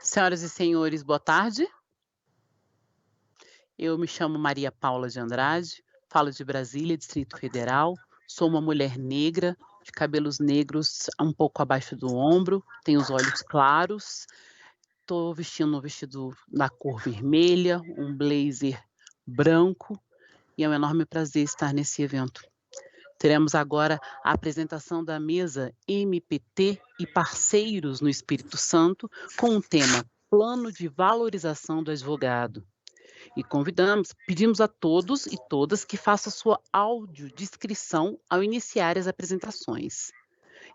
Senhoras e senhores, boa tarde. Eu me chamo Maria Paula de Andrade, falo de Brasília, Distrito Federal. Sou uma mulher negra, de cabelos negros um pouco abaixo do ombro, tenho os olhos claros. Estou vestindo um vestido na cor vermelha, um blazer branco, e é um enorme prazer estar nesse evento. Teremos agora a apresentação da mesa MPT e parceiros no Espírito Santo, com o tema Plano de Valorização do Advogado. E pedimos a todos e todas que façam sua audiodescrição ao iniciar as apresentações.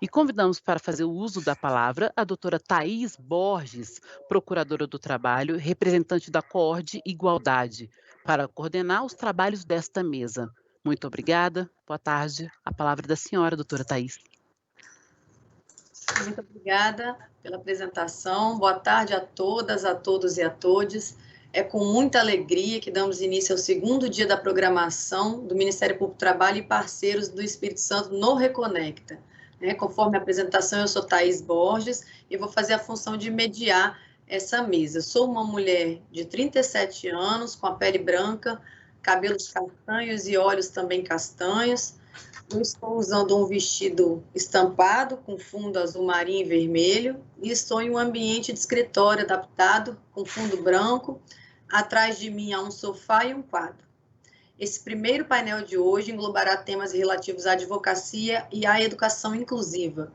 E convidamos para fazer o uso da palavra a doutora Thaís Borges, procuradora do trabalho, representante da Coord Igualdade, para coordenar os trabalhos desta mesa. Muito obrigada, boa tarde. A palavra é da senhora, doutora Thaís. Muito obrigada pela apresentação. Boa tarde a todas, a todos e a todes. É com muita alegria que damos início ao segundo dia da programação do Ministério Público do Trabalho e parceiros do Espírito Santo no Reconecta. Conforme a apresentação, eu sou Thaís Borges e vou fazer a função de mediar essa mesa. Sou uma mulher de 37 anos, com a pele branca, cabelos castanhos e olhos também castanhos. Eu estou usando um vestido estampado com fundo azul marinho e vermelho e estou em um ambiente de escritório adaptado com fundo branco. Atrás de mim há um sofá e um quadro. Esse primeiro painel de hoje englobará temas relativos à advocacia e à educação inclusiva.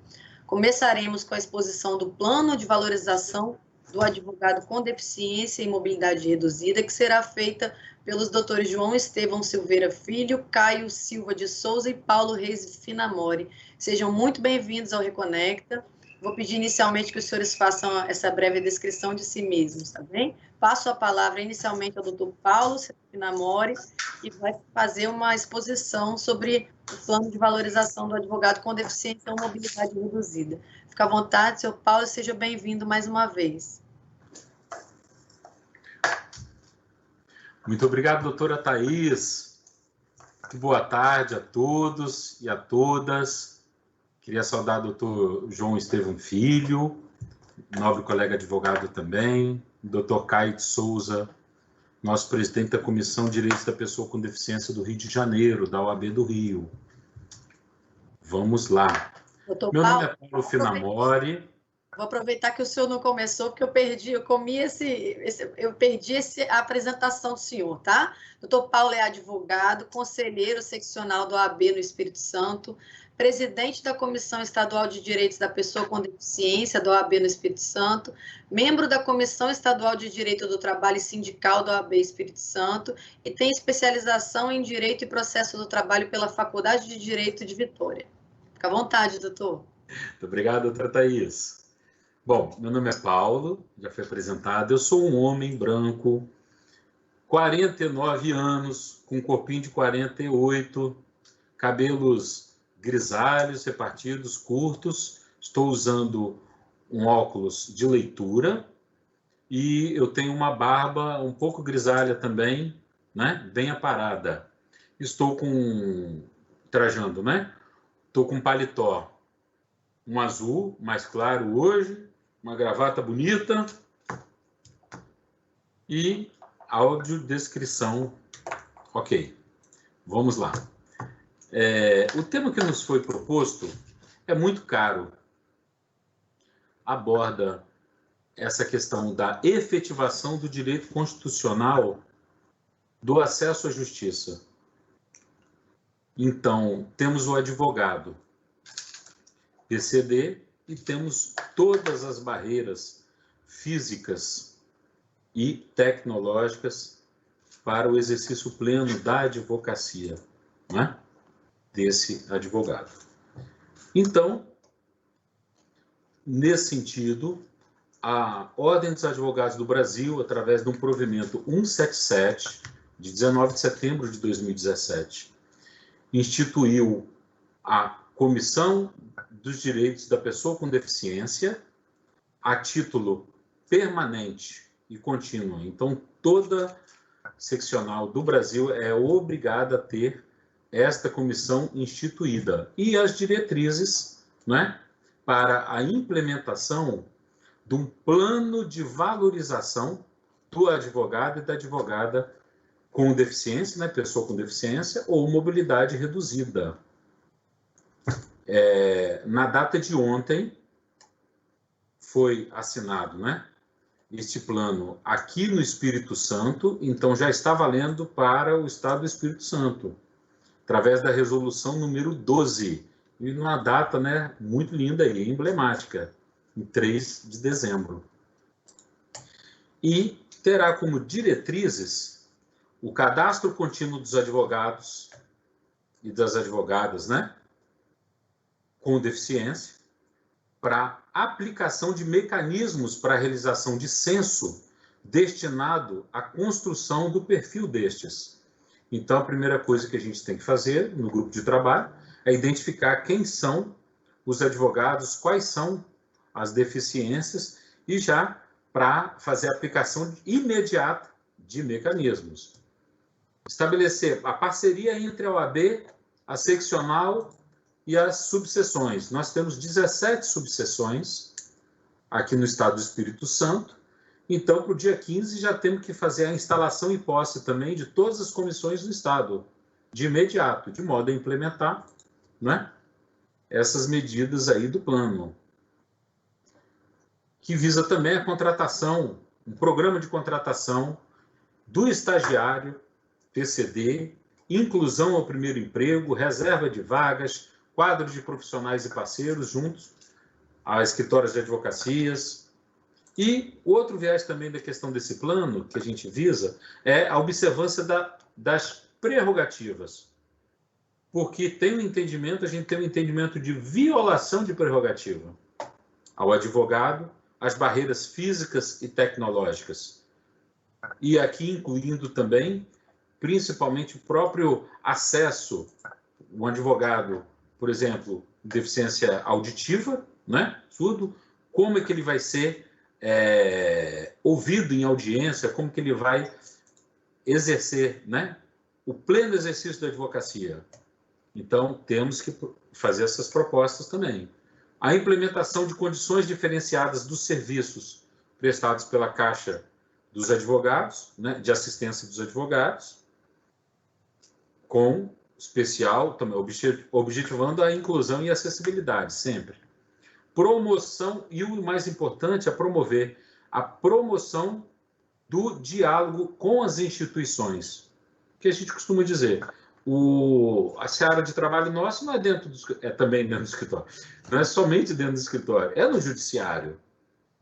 Começaremos com a exposição do Plano de Valorização do Advogado com Deficiência e Mobilidade Reduzida, que será feita pelos doutores João Estevão Silveira Filho, Caio Silva de Souza e Paulo Reis Finamori. Sejam muito bem-vindos ao Reconecta. Vou pedir inicialmente que os senhores façam essa breve descrição de si mesmos, tá bem? Passo a palavra inicialmente ao doutor Paulo Finamori, que vai fazer uma exposição sobre o plano de valorização do advogado com deficiência ou mobilidade reduzida. Fique à vontade, senhor Paulo, seja bem-vindo mais uma vez. Muito obrigado, doutora Thaís. Boa tarde a todos e a todas. Queria saudar o doutor João Estevão Filho, nobre colega advogado também, doutor Caio de Souza, nosso presidente da Comissão de Direitos da Pessoa com Deficiência do Rio de Janeiro, da OAB do Rio. Vamos lá. Meu nome é Paulo Finamori. Vou aproveitar que o senhor não começou, porque eu perdi a apresentação do senhor, tá? Doutor Paulo é advogado, conselheiro seccional do OAB no Espírito Santo, presidente da Comissão Estadual de Direitos da Pessoa com Deficiência do OAB no Espírito Santo, membro da Comissão Estadual de Direito do Trabalho e Sindical do OAB Espírito Santo e tem especialização em Direito e Processo do Trabalho pela Faculdade de Direito de Vitória. Fica à vontade, doutor. Muito obrigado, doutora Thaís. Bom, meu nome é Paulo, já foi apresentado. Eu sou um homem branco, 49 anos, com um corpinho de 48, cabelos grisalhos, repartidos, curtos. Estou usando um óculos de leitura e eu tenho uma barba um pouco grisalha também, né? Bem aparada. Estou trajando, né? Estou com um paletó, um azul mais claro hoje, uma gravata bonita e audiodescrição. Ok, vamos lá. O tema que nos foi proposto é muito caro. Aborda essa questão da efetivação do direito constitucional do acesso à justiça. Então, temos o advogado PCD e temos todas as barreiras físicas e tecnológicas para o exercício pleno da advocacia, né? Desse advogado. Então, nesse sentido, a Ordem dos Advogados do Brasil, através de um provimento 177, de 19 de setembro de 2017, instituiu a Comissão dos Direitos da Pessoa com Deficiência a título permanente e contínuo. Então, toda seccional do Brasil é obrigada a ter esta comissão instituída e as diretrizes, né, para a implementação de um plano de valorização do advogado e da advogada com deficiência, né, pessoa com deficiência ou mobilidade reduzida. Na data de ontem, foi assinado, né, este plano aqui no Espírito Santo, então já está valendo para o Estado do Espírito Santo, através da resolução número 12, e numa data, né, muito linda e emblemática, em 3 de dezembro. E terá como diretrizes o cadastro contínuo dos advogados e das advogadas, né, com deficiência, para aplicação de mecanismos para a realização de censo destinado à construção do perfil destes. Então, a primeira coisa que a gente tem que fazer no grupo de trabalho é identificar quem são os advogados, quais são as deficiências e já para fazer a aplicação imediata de mecanismos. Estabelecer a parceria entre a OAB, a seccional e as subseções. Nós temos 17 subseções aqui no Estado do Espírito Santo. Então, para o dia 15, já temos que fazer a instalação e posse também de todas as comissões do Estado, de imediato, de modo a implementar, né, essas medidas aí do plano, que visa também a contratação, um programa de contratação do estagiário, PCD, inclusão ao primeiro emprego, reserva de vagas, quadro de profissionais e parceiros juntos a escritórios de advocacias. E outro viés também da questão desse plano que a gente visa é a observância das prerrogativas. Porque tem um entendimento, a gente tem um entendimento de violação de prerrogativa ao advogado, as barreiras físicas e tecnológicas. E aqui incluindo também, principalmente, o próprio acesso, um advogado, por exemplo, deficiência auditiva, né, surdo, como é que ele vai ser ouvido em audiência, como que ele vai exercer, né, o pleno exercício da advocacia. Então, temos que fazer essas propostas também. A implementação de condições diferenciadas dos serviços prestados pela Caixa dos Advogados, né, de assistência dos advogados, com especial, também objetivando a inclusão e acessibilidade, sempre. Promoção, e o mais importante é promover a promoção do diálogo com as instituições, que a gente costuma dizer. A seara de trabalho nosso não é também dentro do escritório, não é somente dentro do escritório, é no judiciário,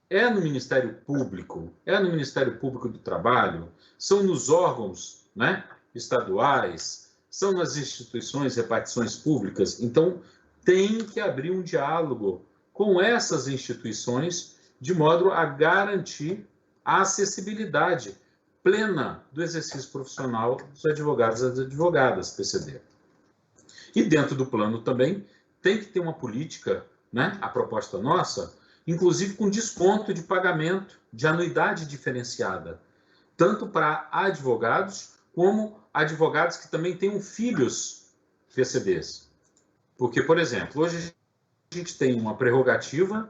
é no Ministério Público, é no Ministério Público do Trabalho, são nos órgãos, né, estaduais, são nas instituições, repartições públicas. Então, tem que abrir um diálogo com essas instituições de modo a garantir a acessibilidade plena do exercício profissional dos advogados e das advogadas, PCD. E dentro do plano também tem que ter uma política, né, a proposta nossa, inclusive com desconto de pagamento de anuidade diferenciada, tanto para advogados como advogados que também tenham filhos PCDs. Porque, por exemplo, hoje a gente tem uma prerrogativa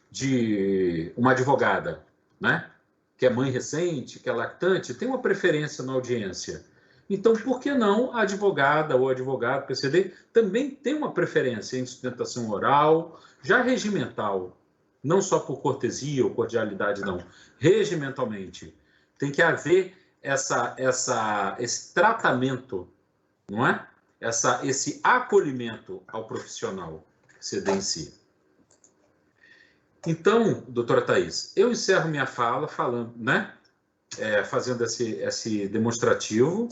de uma advogada, né, que é mãe recente, que é lactante, tem uma preferência na audiência. Então, por que não a advogada ou advogado PCD também tem uma preferência em sustentação oral, já regimental, não só por cortesia ou cordialidade, não, regimentalmente. Tem que haver esse tratamento, não é? Esse acolhimento ao profissional PCD em si. Então, doutora Thais, eu encerro minha fala falando, né, fazendo esse demonstrativo.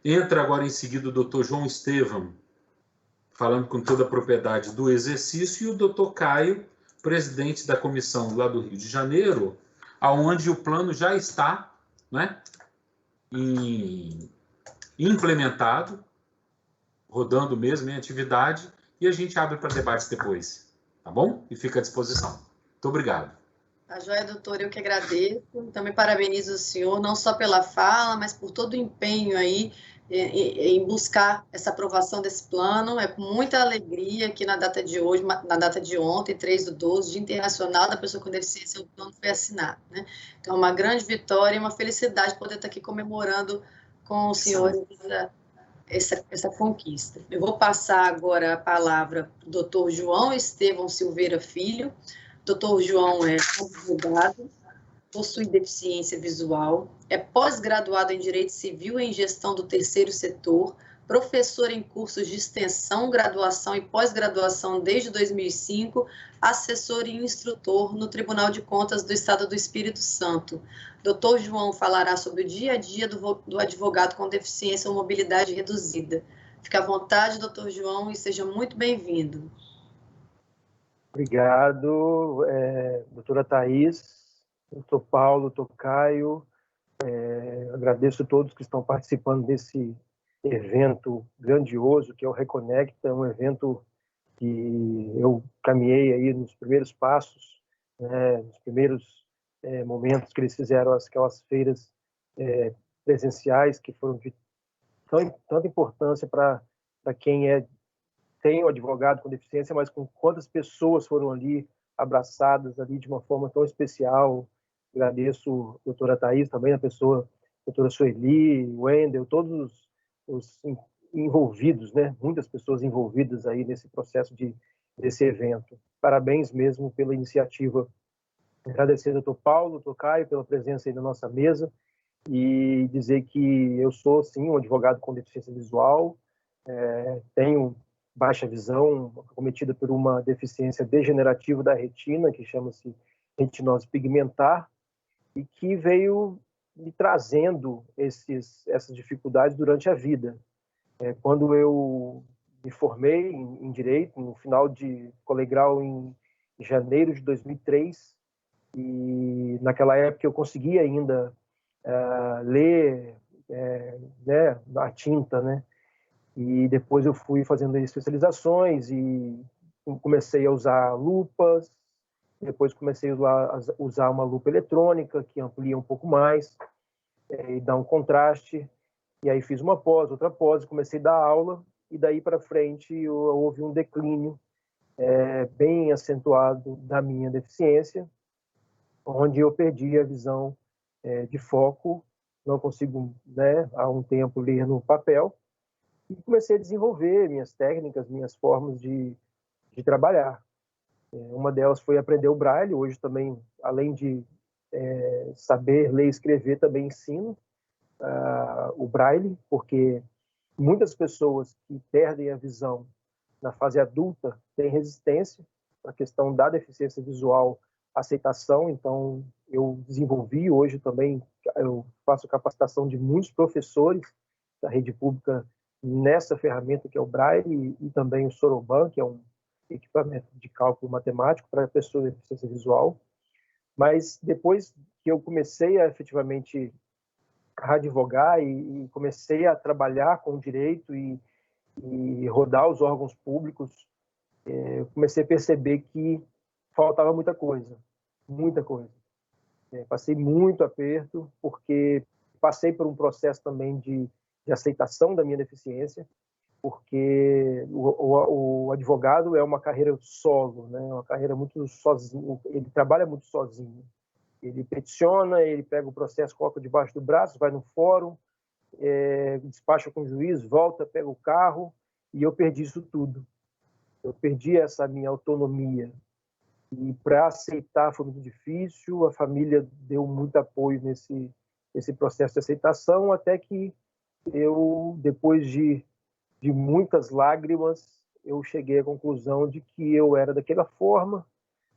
Entra agora em seguida o doutor João Estevam, falando com toda a propriedade do exercício, e o doutor Caio, presidente da comissão lá do Rio de Janeiro, onde o plano já está, né, implementado, rodando mesmo em atividade, e a gente abre para debates depois, tá bom? E fica à disposição. Muito obrigado. Tá joia, doutor, eu que agradeço. Também parabenizo o senhor, não só pela fala, mas por todo o empenho aí em buscar essa aprovação desse plano. É com muita alegria que na data de hoje, na data de ontem, 3/12, Dia Internacional da Pessoa com Deficiência, o plano foi assinado, né? Então, é uma grande vitória e uma felicidade poder estar aqui comemorando com os senhores essa conquista. Eu vou passar agora a palavra para o doutor João Estevão Silveira Filho. Doutor João é advogado, possui deficiência visual, é pós-graduado em Direito Civil e em Gestão do Terceiro Setor, professor em cursos de extensão, graduação e pós-graduação desde 2005, assessor e instrutor no Tribunal de Contas do Estado do Espírito Santo. Dr. João falará sobre o dia a dia do advogado com deficiência ou mobilidade reduzida. Fique à vontade, Dr. João, e seja muito bem-vindo. Obrigado, doutora Thaís, doutor Paulo, doutor Caio. Agradeço a todos que estão participando desse evento grandioso que é o Reconecta, um evento que eu caminhei aí nos primeiros passos, nos primeiros momentos que eles fizeram aquelas feiras presenciais que foram de tanta importância para quem tem um advogado com deficiência, mas com quantas pessoas foram ali abraçadas ali de uma forma tão especial. Agradeço a doutora Thaís, também a pessoa, a doutora Sueli, o Wendel, todos os envolvidos, né? Muitas pessoas envolvidas aí nesse processo desse evento. Parabéns mesmo pela iniciativa. Agradecer ao doutor Paulo, doutor Caio, pela presença aí na nossa mesa e dizer que eu sou, sim, um advogado com deficiência visual, tenho baixa visão, acometida por uma deficiência degenerativa da retina, que chama-se retinose pigmentar, e que veio me trazendo essas dificuldades durante a vida. Quando eu me formei em Direito, no final de colegial em janeiro de 2003, e naquela época eu conseguia ainda ler na tinta, né? E depois eu fui fazendo especializações e comecei a usar lupas, depois comecei a usar uma lupa eletrônica, que amplia um pouco mais e dá um contraste. E aí fiz uma pós, outra pós, comecei a dar aula, e daí para frente houve um declínio bem acentuado da minha deficiência, onde eu perdi a visão de foco, não consigo, há um tempo, ler no papel, e comecei a desenvolver minhas técnicas, minhas formas de trabalhar. Uma delas foi aprender o Braille. Hoje também, além de saber ler e escrever, também ensino o Braille, porque muitas pessoas que perdem a visão na fase adulta têm resistência à questão da deficiência visual, aceitação. Então, eu desenvolvi hoje também, eu faço capacitação de muitos professores da rede pública nessa ferramenta que é o Braille, e também o Soroban, que é um equipamento de cálculo matemático para pessoas de deficiência visual. Mas depois que eu comecei a efetivamente advogar e comecei a trabalhar com o direito e rodar os órgãos públicos, eu comecei a perceber que faltava muita coisa, muita coisa. Passei muito aperto, porque passei por um processo também de aceitação da minha deficiência, porque o advogado é uma carreira solo, né? Uma carreira muito sozinho, ele trabalha muito sozinho. Ele peticiona, ele pega o processo, coloca debaixo do braço, vai no fórum, despacha com o juiz, volta, pega o carro, e eu perdi isso tudo. Eu perdi essa minha autonomia. E para aceitar foi muito difícil, a família deu muito apoio nesse processo de aceitação, até que eu, depois de muitas lágrimas, eu cheguei à conclusão de que eu era daquela forma,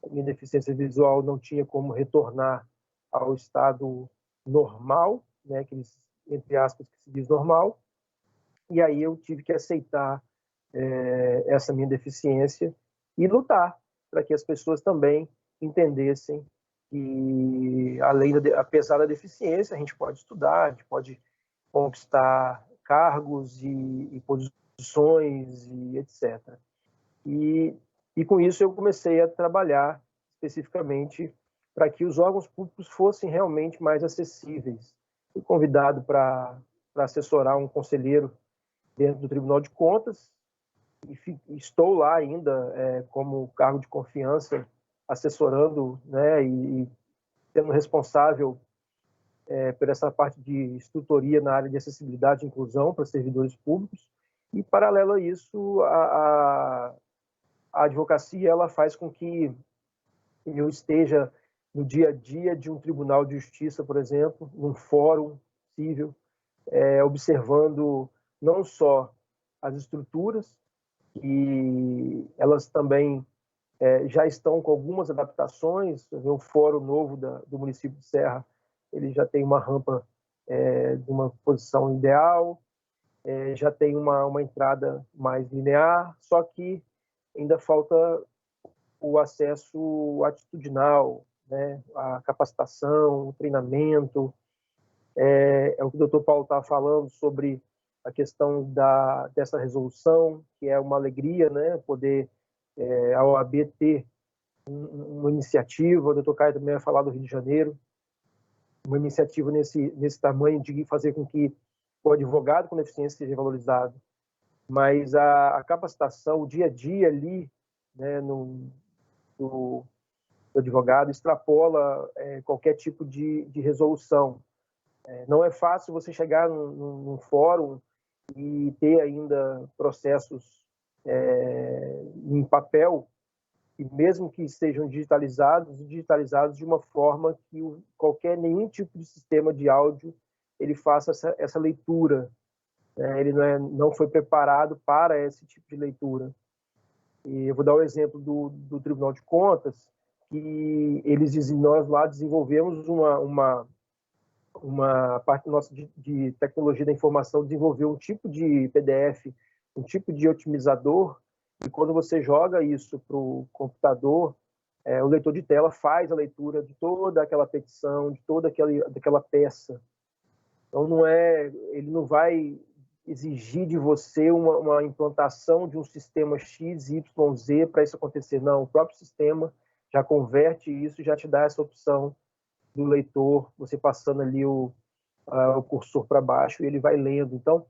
a minha deficiência visual não tinha como retornar ao estado normal, né, aqueles, entre aspas, que se diz normal, e aí eu tive que aceitar essa minha deficiência e lutar para que as pessoas também entendessem que, apesar da deficiência, a gente pode estudar, a gente pode conquistar cargos e posições e etc. E com isso eu comecei a trabalhar especificamente para que os órgãos públicos fossem realmente mais acessíveis. Fui convidado para para assessorar um conselheiro dentro do Tribunal de Contas, e estou lá ainda como cargo de confiança, assessorando, né, e sendo responsável por essa parte de instrutoria na área de acessibilidade e inclusão para servidores públicos. E, paralelo a isso, a advocacia ela faz com que eu esteja no dia a dia de um tribunal de justiça, por exemplo, num fórum civil, observando não só as estruturas, e elas também já estão com algumas adaptações. O fórum novo do município de Serra, ele já tem uma rampa de uma posição ideal, já tem uma entrada mais linear, só que ainda falta o acesso atitudinal, né? A capacitação, o treinamento. É o que o doutor Paulo estava falando sobre a questão dessa resolução, que é uma alegria, né? Poder a OAB ter uma iniciativa. O doutor Caio também vai falar do Rio de Janeiro, uma iniciativa nesse tamanho de fazer com que o advogado com deficiência seja valorizado. Mas a capacitação, o dia a dia ali, né, do advogado, extrapola qualquer tipo de resolução. Não é fácil você chegar num fórum e ter ainda processos em papel, e mesmo que sejam digitalizados de uma forma que nenhum tipo de sistema de áudio ele faça essa leitura. Ele não foi preparado para esse tipo de leitura. E eu vou dar o exemplo do Tribunal de Contas, que nós lá desenvolvemos uma parte nossa de tecnologia da informação, desenvolveu um tipo de PDF, um tipo de otimizador, e quando você joga isso para o computador, o leitor de tela faz a leitura de toda aquela petição, de toda aquela peça. Então, ele não vai exigir de você uma implantação de um sistema X, Y, Z para isso acontecer. Não, o próprio sistema já converte isso e já te dá essa opção do leitor, você passando ali o cursor para baixo e ele vai lendo. Então,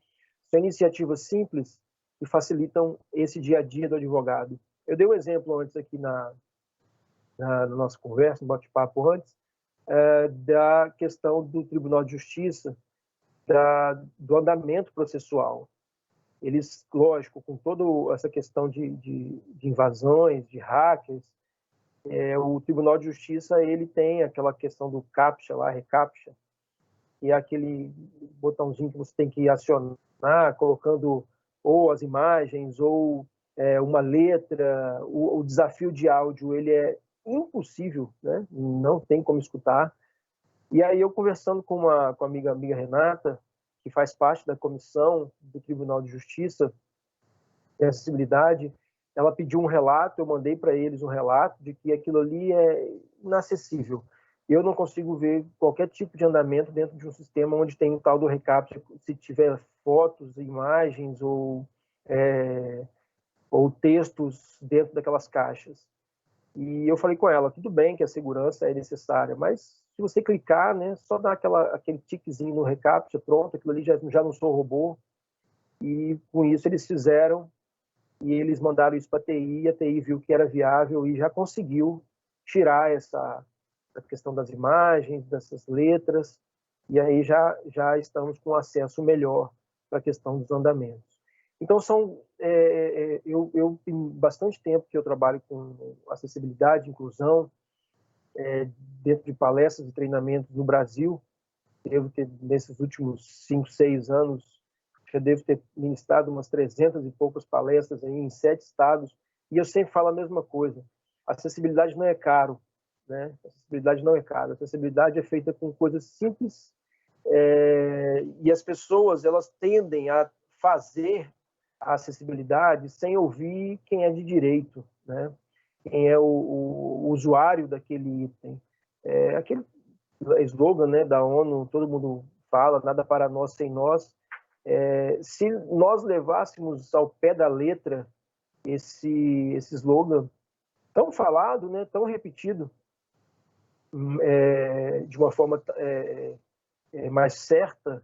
são iniciativas simples que facilitam esse dia a dia do advogado. Eu dei um exemplo antes aqui na nossa conversa, no bate-papo antes, da questão do Tribunal de Justiça, do andamento processual. Eles, lógico, com toda essa questão de invasões, de hackers, o Tribunal de Justiça ele tem aquela questão do CAPTCHA, lá, RECAPTCHA, que é aquele botãozinho que você tem que acionar, colocando ou as imagens ou uma letra. O desafio de áudio ele é impossível, né? Não tem como escutar. E aí eu conversando com a amiga Renata, que faz parte da comissão do Tribunal de Justiça de Acessibilidade, ela pediu um relato, eu mandei para eles um relato de que aquilo ali é inacessível. Eu não consigo ver qualquer tipo de andamento dentro de um sistema onde tem o tal do recaptcha, se tiver fotos, imagens ou textos dentro daquelas caixas. E eu falei com ela, tudo bem que a segurança é necessária, mas se você clicar, né, só dar aquele tiquezinho no recaptcha, pronto, aquilo ali já não sou robô. E com isso eles fizeram, e eles mandaram isso para a TI, e a TI viu que era viável e já conseguiu tirar essa questão das imagens, dessas letras, e aí já estamos com acesso melhor para a questão dos andamentos. Então, eu tenho bastante tempo que eu trabalho com acessibilidade, inclusão, dentro de palestras e treinamentos no Brasil. Devo ter, nesses últimos 5, 6 anos, já devo ter ministrado umas 300 e poucas palestras aí em 7 estados, e eu sempre falo a mesma coisa: a acessibilidade não é caro, né? A acessibilidade não é caro, a acessibilidade é feita com coisas simples, e as pessoas elas tendem a fazer a acessibilidade sem ouvir quem é de direito, né? Quem é o usuário daquele item. Aquele slogan, né, da ONU, todo mundo fala, nada para nós sem nós. Se nós levássemos ao pé da letra esse slogan tão falado, né, tão repetido, de uma forma mais certa,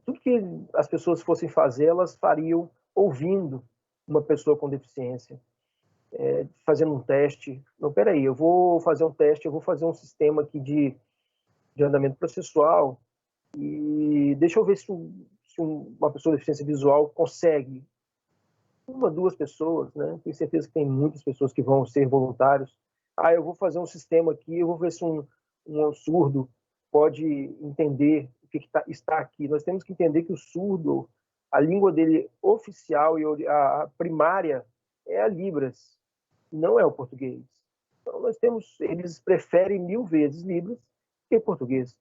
tudo que as pessoas fossem fazer, elas fariam ouvindo uma pessoa com deficiência, fazendo um teste. Não, peraí, eu vou fazer um teste, eu vou fazer um sistema aqui de andamento processual e deixa eu ver se uma pessoa com deficiência visual consegue. Uma, duas pessoas, né? Tenho certeza que tem muitas pessoas que vão ser voluntários. Eu vou fazer um sistema aqui, eu vou ver se um surdo pode entender o que está aqui. Nós temos que entender que o surdo, a língua dele oficial e a primária é a Libras, não é o português. Então eles preferem 1000 vezes Libras que português.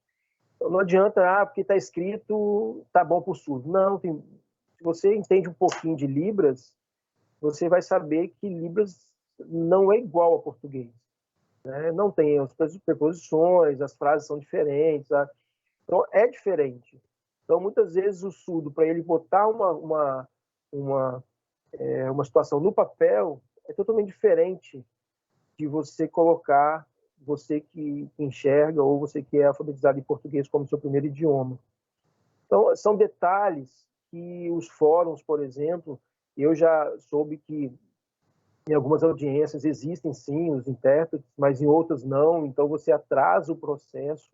Então não adianta, porque está escrito, tá bom para o surdo. Não, se você entende um pouquinho de Libras, você vai saber que Libras não é igual a português. Né? Não tem as preposições, as frases são diferentes. Então, é diferente. Então, muitas vezes, o surdo, para ele botar uma situação no papel, é totalmente diferente de você colocar, você que enxerga ou você que é alfabetizado em português como seu primeiro idioma. Então, são detalhes que os fóruns, por exemplo, eu já soube que em algumas audiências existem sim os intérpretes, mas em outras não, então você atrasa o processo.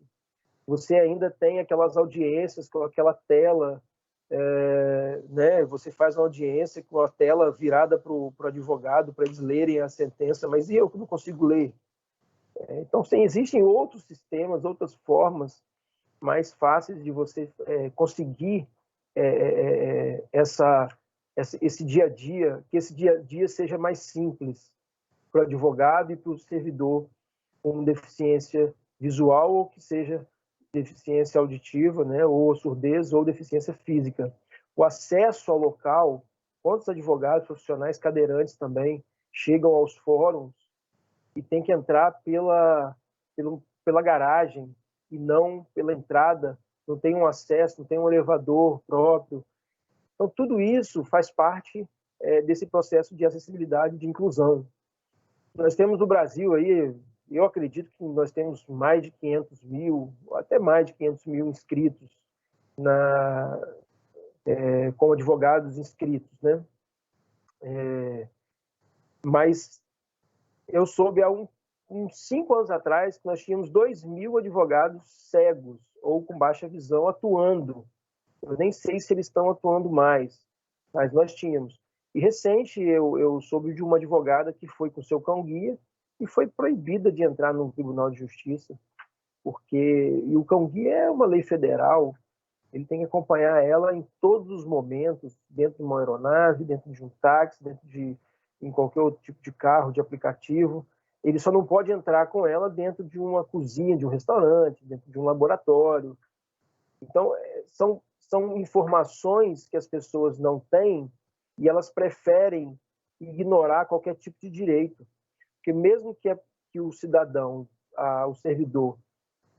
Você ainda tem aquelas audiências com aquela tela, né? Você faz uma audiência com a tela virada para o advogado, para eles lerem a sentença, mas e eu que não consigo ler? Então, sim, existem outros sistemas, outras formas mais fáceis de você conseguir esse dia a dia, que esse dia a dia seja mais simples para o advogado e para o servidor com deficiência visual ou que seja deficiência auditiva, né, ou surdez ou deficiência física. O acesso ao local, quantos advogados profissionais cadeirantes também chegam aos fóruns e tem que entrar pela garagem e não pela entrada, não tem um acesso, não tem um elevador próprio. Então, tudo isso faz parte desse processo de acessibilidade e de inclusão. Nós temos no Brasil, aí, eu acredito que nós temos mais de 500 mil, até mais de 500 mil inscritos como advogados inscritos, né? Mas eu soube há uns 5 anos atrás que nós tínhamos 2.000 advogados cegos ou com baixa visão atuando. Eu nem sei se eles estão atuando mais, mas nós tínhamos. E recente eu soube de uma advogada que foi com seu cão-guia e foi proibida de entrar no Tribunal de Justiça, e o cão-guia é uma lei federal, ele tem que acompanhar ela em todos os momentos, dentro de uma aeronave, dentro de um táxi, em qualquer outro tipo de carro, de aplicativo. Ele só não pode entrar com ela dentro de uma cozinha de um restaurante, dentro de um laboratório. Então, são informações que as pessoas não têm e elas preferem ignorar qualquer tipo de direito. Porque mesmo que o cidadão, o servidor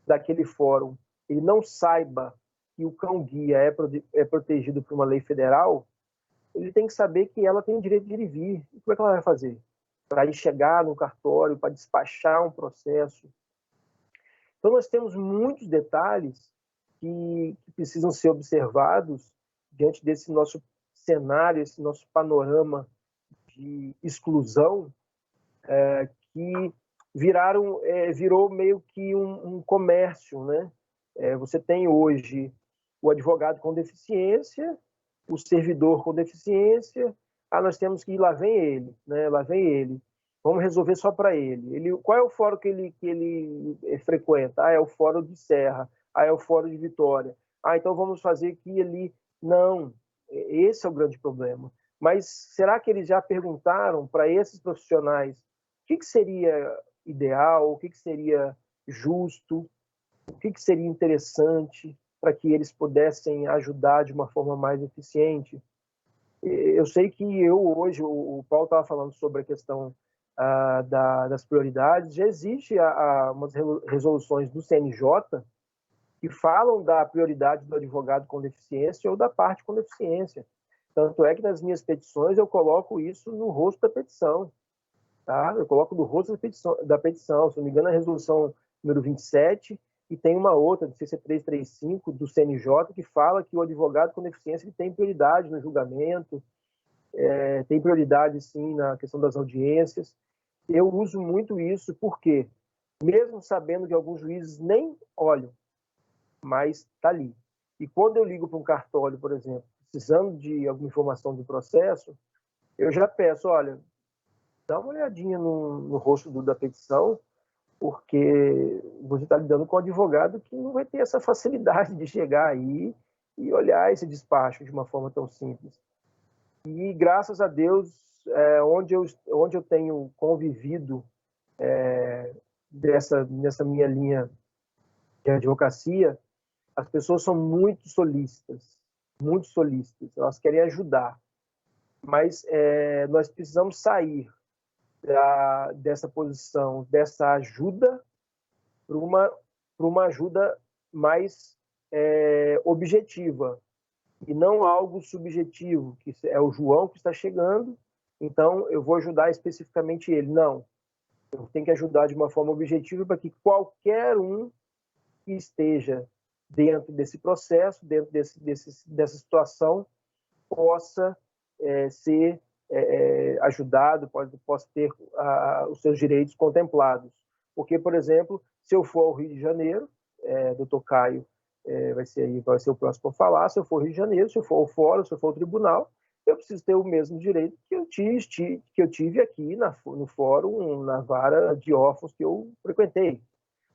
daquele fórum, ele não saiba que o cão-guia é protegido por uma lei federal, ele tem que saber que ela tem o direito de ir e vir. E como é que ela vai fazer? Para ir chegar no cartório, para despachar um processo. Então, nós temos muitos detalhes que precisam ser observados diante desse nosso cenário, esse nosso panorama de exclusão, que virou meio que um comércio, né? Você tem hoje o advogado com deficiência, o servidor com deficiência, nós temos que ir, lá vem ele, né? Lá vem ele. Vamos resolver só para ele. Qual é o fórum que ele frequenta? É o fórum de Serra. É o fórum de Vitória. Então vamos fazer aqui e ali. Não, esse é o grande problema. Mas será que eles já perguntaram para esses profissionais o que seria ideal, o que seria justo, o que seria interessante para que eles pudessem ajudar de uma forma mais eficiente? Eu sei que hoje, o Paulo estava falando sobre a questão das prioridades, já existe umas resoluções do CNJ que falam da prioridade do advogado com deficiência ou da parte com deficiência. Tanto é que nas minhas petições eu coloco isso no rosto da petição. Tá? Eu coloco no rosto da petição. Se não me engano, a resolução número 27, e tem uma outra, não sei se é 335, do CNJ, que fala que o advogado com deficiência ele tem prioridade no julgamento, tem prioridade, sim, na questão das audiências. Eu uso muito isso porque, mesmo sabendo que alguns juízes nem olham, mas está ali. E quando eu ligo para um cartório, por exemplo, precisando de alguma informação do processo, eu já peço, olha, dá uma olhadinha no rosto da petição, porque você está lidando com um advogado que não vai ter essa facilidade de chegar aí e olhar esse despacho de uma forma tão simples. E, graças a Deus, onde eu tenho convivido nessa minha linha de advocacia, as pessoas são muito solícitas, elas querem ajudar, mas nós precisamos sair dessa posição, dessa ajuda, para uma ajuda mais objetiva, e não algo subjetivo, que é o João que está chegando, então eu vou ajudar especificamente ele. Não, eu tenho que ajudar de uma forma objetiva para que qualquer um que esteja dentro desse processo, dentro dessa situação, possa ser ajudado, possa ter os seus direitos contemplados. Porque, por exemplo, se eu for ao Rio de Janeiro, doutor Caio vai ser o próximo a falar, se eu for ao Rio de Janeiro, se eu for ao fórum, se eu for ao tribunal, eu preciso ter o mesmo direito que eu tive aqui no fórum, na vara de órfãos que eu frequentei.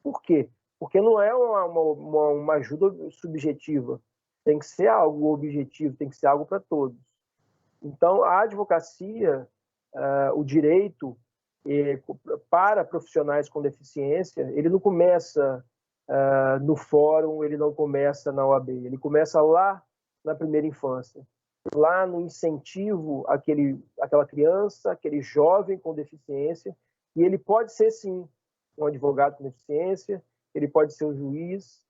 Por quê? Porque não é uma ajuda subjetiva, tem que ser algo objetivo, tem que ser algo para todos. Então, a advocacia, o direito para profissionais com deficiência, ele não começa no fórum, ele não começa na OAB, ele começa lá na primeira infância, lá no incentivo àquela criança, aquele jovem com deficiência, e ele pode ser, sim, um advogado com deficiência, ele pode ser um juiz,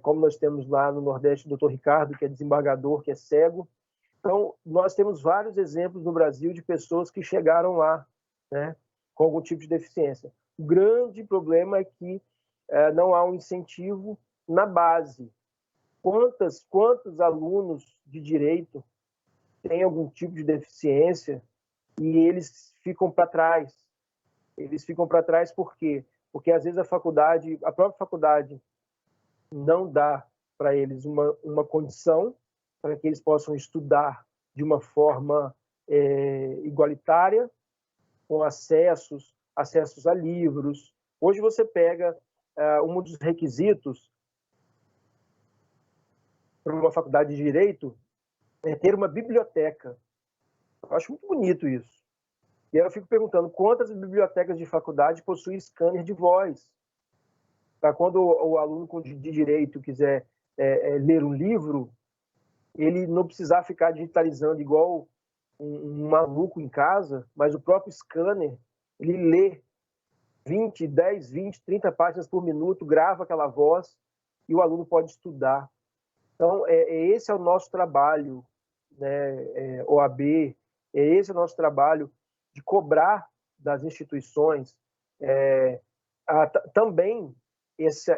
como nós temos lá no Nordeste o doutor Ricardo, que é desembargador, que é cego. Então, nós temos vários exemplos no Brasil de pessoas que chegaram lá, né, com algum tipo de deficiência. O grande problema é que não há um incentivo na base. Quantos alunos de direito têm algum tipo de deficiência e eles ficam para trás? Eles ficam para trás por quê? Porque, às vezes, a própria faculdade não dá para eles uma condição para que eles possam estudar de uma forma igualitária, com acessos a livros. Hoje você pega um dos requisitos para uma faculdade de Direito é ter uma biblioteca. Eu acho muito bonito isso. E aí eu fico perguntando quantas bibliotecas de faculdade possuem scanner de voz, para quando o aluno de Direito quiser ler um livro, ele não precisar ficar digitalizando igual um maluco em casa, mas o próprio scanner, ele lê 10, 20, 30 páginas por minuto, grava aquela voz e o aluno pode estudar. Então, esse é o nosso trabalho, né, OAB, esse é o nosso trabalho de cobrar das instituições também esse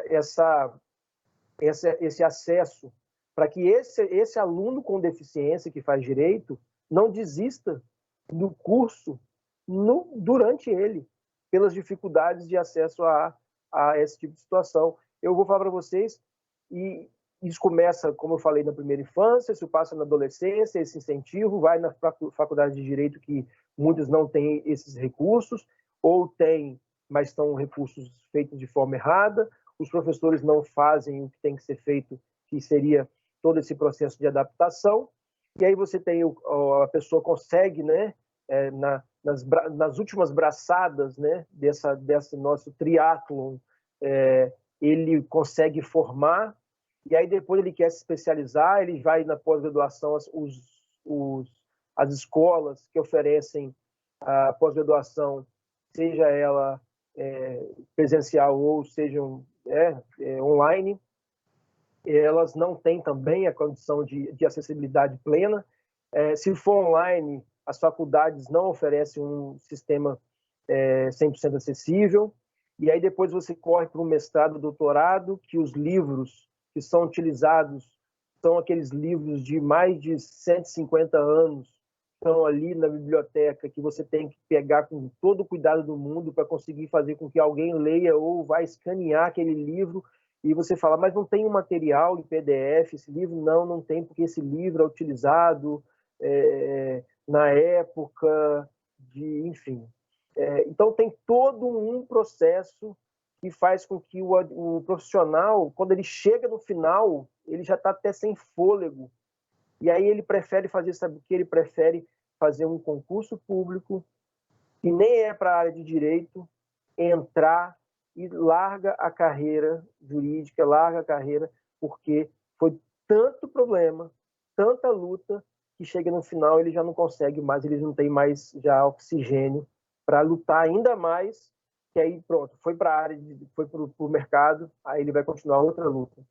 acesso, para que esse aluno com deficiência que faz direito não desista do curso durante ele, pelas dificuldades de acesso a esse tipo de situação. Eu vou falar para vocês, e isso começa, como eu falei, na primeira infância, isso passa na adolescência, esse incentivo, vai na faculdade de Direito, que muitos não têm esses recursos, ou têm, mas são recursos feitos de forma errada, os professores não fazem o que tem que ser feito, que seria todo esse processo de adaptação, e aí você tem a pessoa consegue, né, nas últimas braçadas, né, desse nosso triatlon, ele consegue formar, e aí depois ele quer se especializar, ele vai na pós-graduação, as escolas que oferecem a pós-graduação, seja ela presencial ou sejam online, elas não têm também a condição de acessibilidade plena. Se for online, as faculdades não oferecem um sistema 100% acessível, e aí depois você corre para um mestrado, doutorado, que os livros que são utilizados são aqueles livros de mais de 150 anos, estão ali na biblioteca, que você tem que pegar com todo o cuidado do mundo para conseguir fazer com que alguém leia ou vai escanear aquele livro, e você fala, mas não tem um material em PDF, esse livro? Não tem, porque esse livro é utilizado na época de, enfim. Então tem todo um processo que faz com que o profissional, quando ele chega no final, ele já está até sem fôlego. E aí ele prefere fazer, sabe o que? Ele prefere fazer um concurso público, que nem é para a área de direito, entrar e larga a carreira jurídica, larga a carreira, porque foi tanto problema, tanta luta, que chega no final ele já não consegue mais, ele não tem mais já oxigênio para lutar ainda mais, que aí pronto, foi para a área, foi para o mercado, aí ele vai continuar outra luta.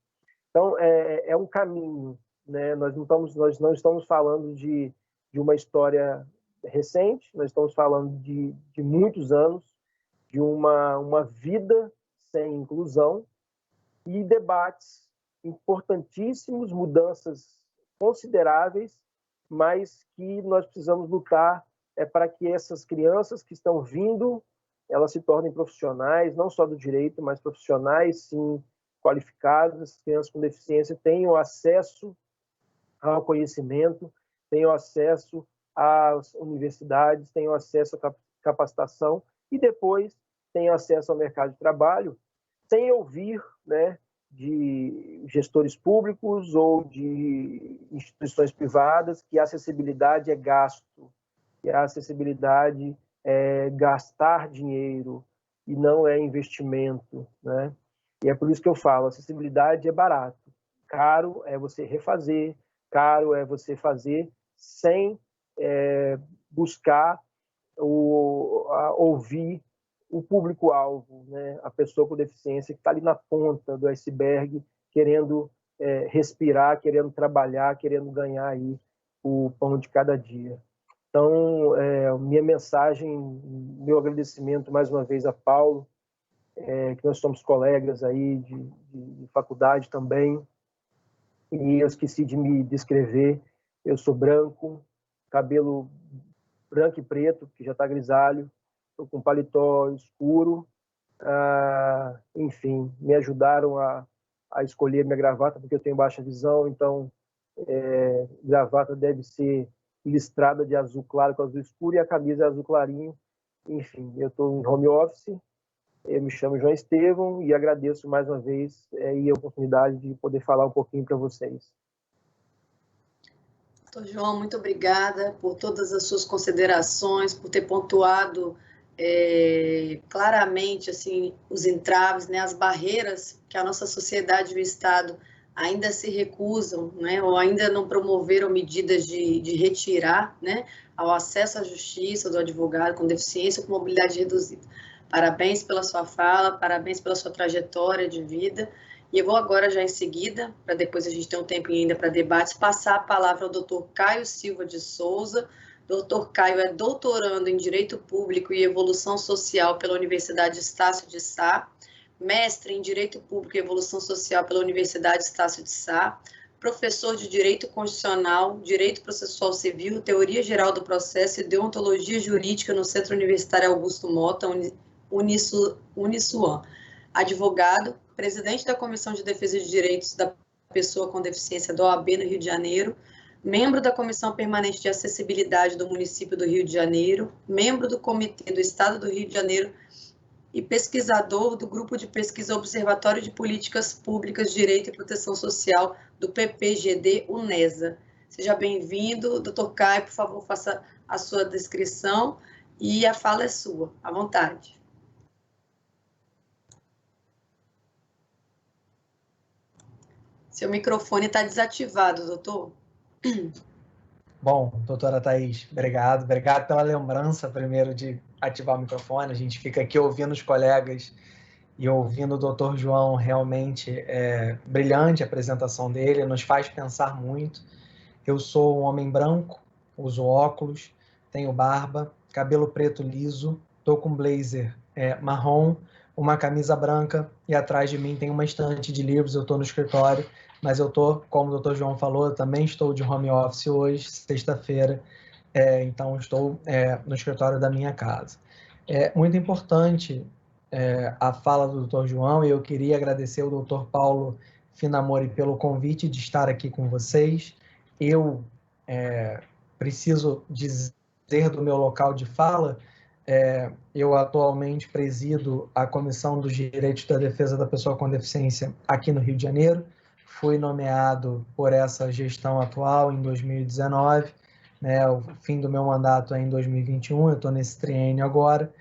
Então é um caminho, né? Nós não estamos falando de uma história recente, nós estamos falando de muitos anos, de uma vida sem inclusão e debates importantíssimos, mudanças consideráveis, mas que nós precisamos lutar para que essas crianças que estão vindo, elas se tornem profissionais, não só do direito, mas profissionais, sim, qualificadas, crianças com deficiência tenham acesso ao conhecimento, tenham acesso às universidades, tenham acesso à capacitação e depois tenham acesso ao mercado de trabalho, sem ouvir, né, de gestores públicos ou de instituições privadas que a acessibilidade é gasto, que a acessibilidade é gastar dinheiro e não é investimento, né? E é por isso que eu falo, acessibilidade é barato, caro é você refazer, caro é você fazer sem buscar ouvir o público-alvo, né? A pessoa com deficiência que está ali na ponta do iceberg, querendo respirar, querendo trabalhar, querendo ganhar aí o pão de cada dia. Então, minha mensagem, meu agradecimento mais uma vez a Paulo, que nós somos colegas aí de faculdade também, e eu esqueci de me descrever, eu sou branco, cabelo branco e preto, que já está grisalho, estou com paletó escuro, enfim, me ajudaram a escolher minha gravata, porque eu tenho baixa visão, então gravata deve ser listrada de azul claro com azul escuro, e a camisa é azul clarinho. Enfim, eu estou em home office, eu me chamo João Estevão e agradeço mais uma vez a oportunidade de poder falar um pouquinho para vocês. Doutor João, muito obrigada por todas as suas considerações, por ter pontuado claramente assim, os entraves, né, as barreiras que a nossa sociedade e o Estado ainda se recusam, né, ou ainda não promoveram medidas de retirar, né, ao acesso à justiça do advogado com deficiência ou com mobilidade reduzida. Parabéns pela sua fala, parabéns pela sua trajetória de vida. E eu vou agora, já em seguida, para depois a gente ter um tempo ainda para debates, passar a palavra ao doutor Caio Silva de Souza. Doutor Caio é doutorando em Direito Público e Evolução Social pela Universidade Estácio de Sá, mestre em Direito Público e Evolução Social pela Universidade Estácio de Sá, professor de Direito Constitucional, Direito Processual Civil, Teoria Geral do Processo e Deontologia Jurídica no Centro Universitário Augusto Mota, Uniswan. Advogado, presidente da Comissão de Defesa de Direitos da Pessoa com Deficiência da OAB no Rio de Janeiro, membro da Comissão Permanente de Acessibilidade do município do Rio de Janeiro, membro do Comitê do Estado do Rio de Janeiro e pesquisador do Grupo de Pesquisa Observatório de Políticas Públicas, Direito e Proteção Social do PPGD UNESA. Seja bem-vindo, doutor Caio, por favor, faça a sua descrição e a fala é sua, à vontade. Seu microfone está desativado, doutor. Bom, doutora Thaís, obrigado. Obrigado pela lembrança, primeiro, de ativar o microfone. A gente fica aqui ouvindo os colegas e ouvindo o doutor João, realmente brilhante a apresentação dele, nos faz pensar muito. Eu sou um homem branco, uso óculos, tenho barba, cabelo preto liso, estou com blazer marrom, uma camisa branca e atrás de mim tem uma estante de livros. Eu estou no escritório, mas eu estou, como o Dr. João falou, eu também estou de home office hoje, sexta-feira, então estou no escritório da minha casa. É muito importante a fala do Dr. João, e eu queria agradecer ao Dr. Paulo Finamori pelo convite de estar aqui com vocês. Eu preciso dizer do meu local de fala. Eu atualmente presido a Comissão dos Direitos da Defesa da Pessoa com Deficiência aqui no Rio de Janeiro. Fui nomeado por essa gestão atual em 2019, né? O fim do meu mandato é em 2021, eu estou nesse triênio agora.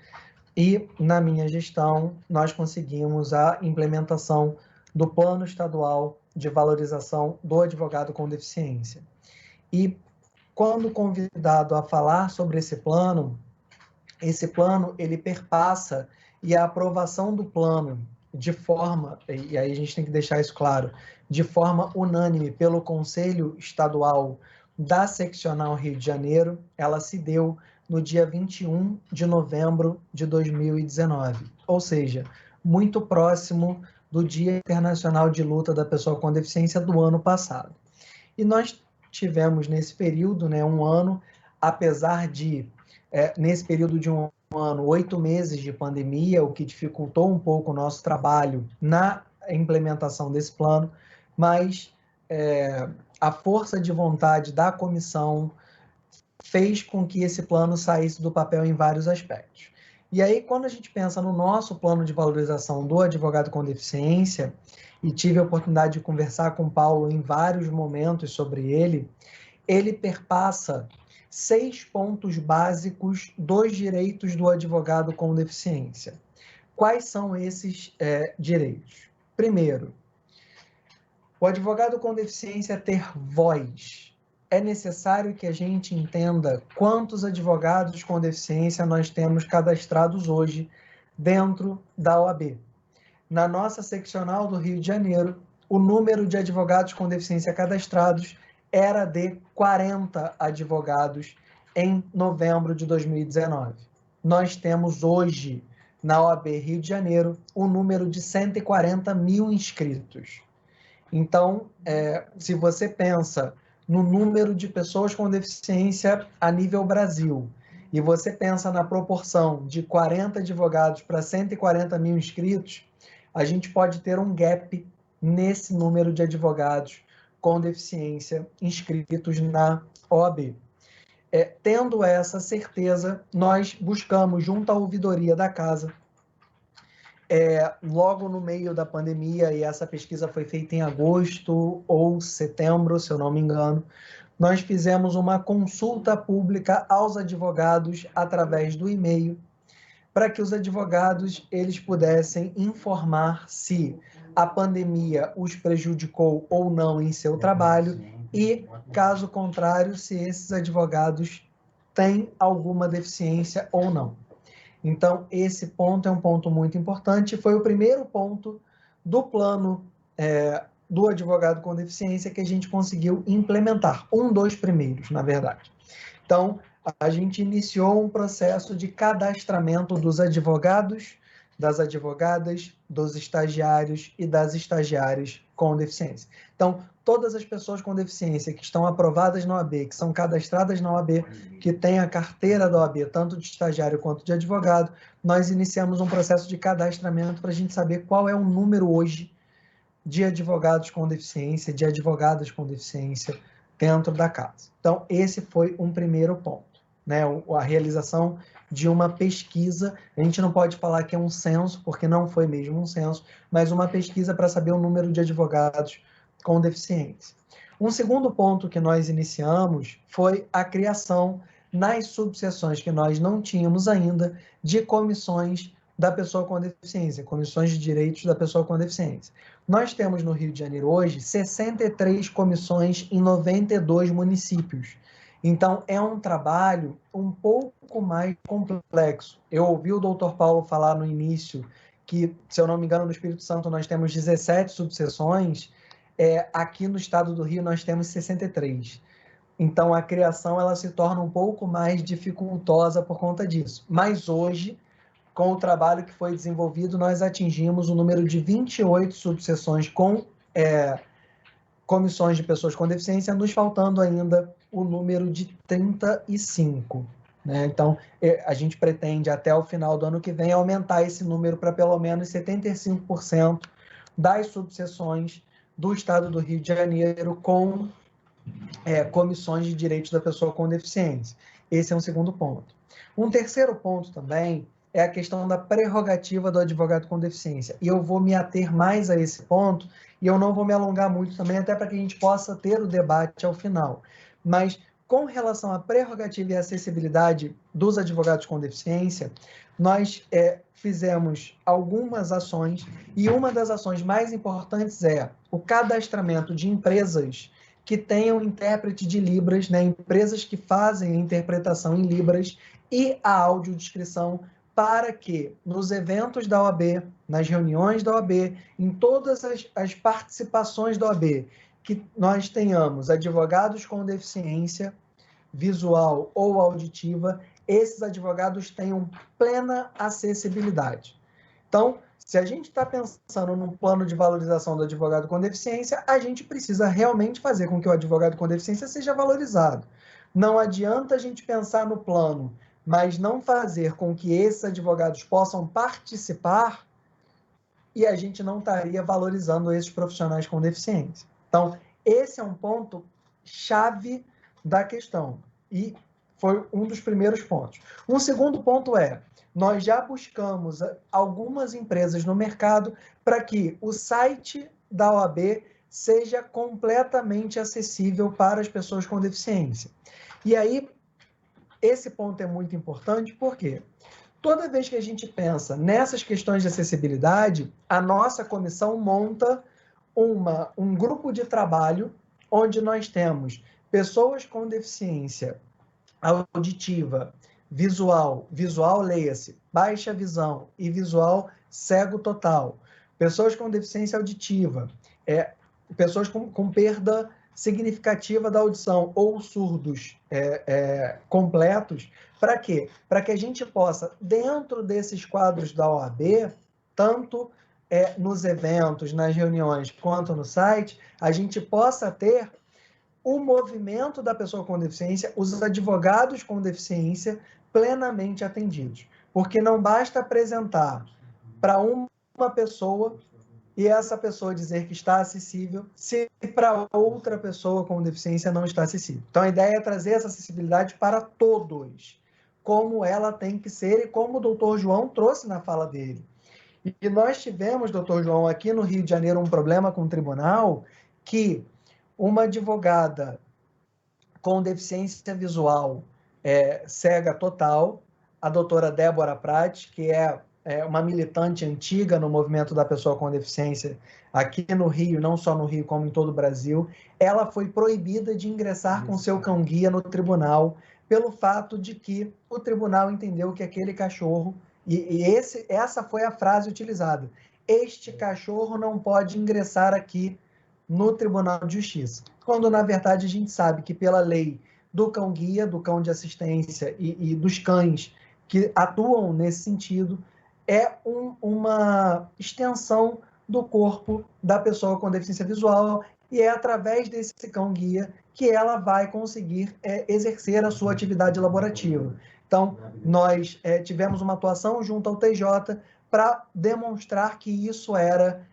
E, na minha gestão, nós conseguimos a implementação do Plano Estadual de Valorização do Advogado com Deficiência. E, quando convidado a falar sobre esse plano ele perpassa, e a aprovação do plano de forma, e aí a gente tem que deixar isso claro, de forma unânime pelo Conselho Estadual da Seccional Rio de Janeiro, ela se deu no dia 21 de novembro de 2019, ou seja, muito próximo do Dia Internacional de Luta da Pessoa com Deficiência do ano passado. E nós tivemos nesse período, né, um ano, apesar de, nesse período de um ano, 8 meses de pandemia, o que dificultou um pouco o nosso trabalho na implementação desse plano, mas a força de vontade da comissão fez com que esse plano saísse do papel em vários aspectos. E aí, quando a gente pensa no nosso plano de valorização do advogado com deficiência, e tive a oportunidade de conversar com o Paulo em vários momentos sobre ele perpassa 6 pontos básicos dos direitos do advogado com deficiência. Quais são esses direitos? Primeiro, o advogado com deficiência ter voz. É necessário que a gente entenda quantos advogados com deficiência nós temos cadastrados hoje dentro da OAB. Na nossa seccional do Rio de Janeiro, o número de advogados com deficiência cadastrados era de 40 advogados em novembro de 2019. Nós temos hoje, na OAB Rio de Janeiro, o número de 140 mil inscritos. Então, se você pensa no número de pessoas com deficiência a nível Brasil, e você pensa na proporção de 40 advogados para 140 mil inscritos, a gente pode ter um gap nesse número de advogados com deficiência inscritos na OAB. Tendo essa certeza, nós buscamos, junto à ouvidoria da casa, logo no meio da pandemia, e essa pesquisa foi feita em agosto ou setembro, se eu não me engano, nós fizemos uma consulta pública aos advogados através do e-mail, para que os advogados eles pudessem informar se a pandemia os prejudicou ou não em seu trabalho e, caso contrário, se esses advogados têm alguma deficiência ou não. Então, esse ponto é um ponto muito importante. Foi o primeiro ponto do plano do advogado com deficiência que a gente conseguiu implementar. Um dos primeiros, na verdade. Então, a gente iniciou um processo de cadastramento dos advogados, das advogadas, dos estagiários e das estagiárias com deficiência. Então, todas as pessoas com deficiência que estão aprovadas na OAB, que são cadastradas na OAB, que têm a carteira da OAB, tanto de estagiário quanto de advogado, nós iniciamos um processo de cadastramento para a gente saber qual é o número hoje de advogados com deficiência, de advogadas com deficiência dentro da casa. Então, esse foi um primeiro ponto, né? A realização de uma pesquisa. A gente não pode falar que é um censo, porque não foi mesmo um censo, mas uma pesquisa para saber o número de advogados com deficiência. Um segundo ponto que nós iniciamos foi a criação, nas subseções que nós não tínhamos ainda, de comissões da pessoa com deficiência, comissões de direitos da pessoa com deficiência. Nós temos no Rio de Janeiro hoje 63 comissões em 92 municípios. Então, é um trabalho um pouco mais complexo. Eu ouvi o doutor Paulo falar no início que, se eu não me engano, no Espírito Santo nós temos 17 subseções, aqui no estado do Rio nós temos 63. Então, a criação ela se torna um pouco mais dificultosa por conta disso. Mas hoje, com o trabalho que foi desenvolvido, nós atingimos o número de 28 subseções com comissões de pessoas com deficiência, nos faltando ainda o número de 35. Né? Então, a gente pretende, até o final do ano que vem, aumentar esse número para pelo menos 75% das subseções do Estado do Rio de Janeiro com comissões de direitos da pessoa com deficiência. Esse é um segundo ponto. Um terceiro ponto também é a questão da prerrogativa do advogado com deficiência. E eu vou me ater mais a esse ponto, e eu não vou me alongar muito também, até para que a gente possa ter o debate ao final. Mas, com relação à prerrogativa e acessibilidade dos advogados com deficiência, nós fizemos algumas ações, e uma das ações mais importantes é o cadastramento de empresas que tenham intérprete de Libras, né? Empresas que fazem a interpretação em Libras e a audiodescrição, para que nos eventos da OAB, nas reuniões da OAB, em todas as participações da OAB, que nós tenhamos advogados com deficiência visual ou auditiva, esses advogados tenham plena acessibilidade. Então, se a gente está pensando num plano de valorização do advogado com deficiência, a gente precisa realmente fazer com que o advogado com deficiência seja valorizado. Não adianta a gente pensar no plano, mas não fazer com que esses advogados possam participar, e a gente não estaria valorizando esses profissionais com deficiência. Então, esse é um ponto chave da questão, e foi um dos primeiros pontos. Um segundo ponto nós já buscamos algumas empresas no mercado para que o site da OAB seja completamente acessível para as pessoas com deficiência. E aí, esse ponto é muito importante, porque toda vez que a gente pensa nessas questões de acessibilidade, a nossa comissão monta um grupo de trabalho onde nós temos pessoas com deficiência auditiva, visual leia-se, baixa visão e visual cego total, pessoas com deficiência auditiva, pessoas com perda significativa da audição ou surdos completos. Para quê? Para que a gente possa, dentro desses quadros da OAB, tanto nos eventos, nas reuniões, quanto no site, a gente possa ter o movimento da pessoa com deficiência, os advogados com deficiência plenamente atendidos. Porque não basta apresentar para uma pessoa e essa pessoa dizer que está acessível, se para outra pessoa com deficiência não está acessível. Então, a ideia é trazer essa acessibilidade para todos, como ela tem que ser e como o doutor João trouxe na fala dele. E nós tivemos, doutor João, aqui no Rio de Janeiro, um problema com o tribunal que uma advogada com deficiência visual cega total, a doutora Débora Prati, que é uma militante antiga no movimento da pessoa com deficiência aqui no Rio, não só no Rio, como em todo o Brasil, ela foi proibida de ingressar com seu cão-guia no tribunal pelo fato de que o tribunal entendeu que aquele cachorro, essa foi a frase utilizada, este cachorro não pode ingressar aqui no Tribunal de Justiça. Quando, na verdade, a gente sabe que pela lei do cão-guia, do cão de assistência e dos cães que atuam nesse sentido, é uma extensão do corpo da pessoa com deficiência visual e é através desse cão-guia que ela vai conseguir exercer a sua atividade laborativa. Então, nós tivemos uma atuação junto ao TJ para demonstrar que isso era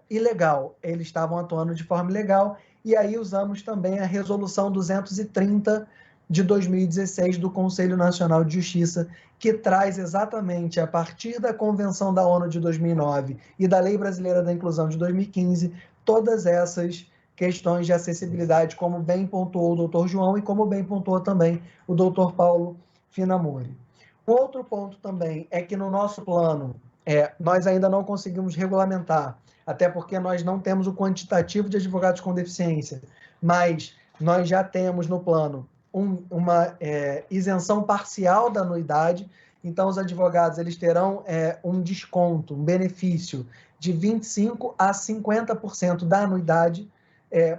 ilegal. Eles estavam atuando de forma ilegal e aí usamos também a Resolução 230 de 2016 do Conselho Nacional de Justiça, que traz exatamente, a partir da Convenção da ONU de 2009 e da Lei Brasileira da Inclusão de 2015, todas essas questões de acessibilidade, como bem pontuou o doutor João e como bem pontuou também o doutor Paulo Finamori. Outro ponto também é que no nosso plano, nós ainda não conseguimos regulamentar, até porque nós não temos o quantitativo de advogados com deficiência, mas nós já temos no plano uma isenção parcial da anuidade, então os advogados eles terão um desconto, um benefício de 25% a 50% da anuidade,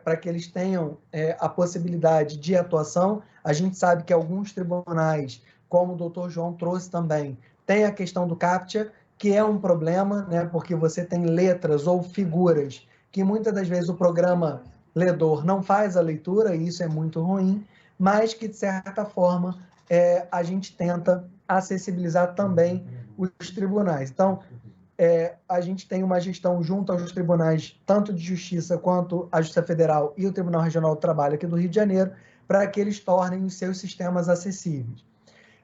para que eles tenham a possibilidade de atuação. A gente sabe que alguns tribunais, como o doutor João trouxe também, tem a questão do CAPTCHA, que é um problema, né, porque você tem letras ou figuras que muitas das vezes o programa ledor não faz a leitura, e isso é muito ruim, mas que, de certa forma, a gente tenta acessibilizar também os tribunais. Então, a gente tem uma gestão junto aos tribunais, tanto de justiça quanto a Justiça Federal e o Tribunal Regional do Trabalho aqui do Rio de Janeiro, para que eles tornem os seus sistemas acessíveis.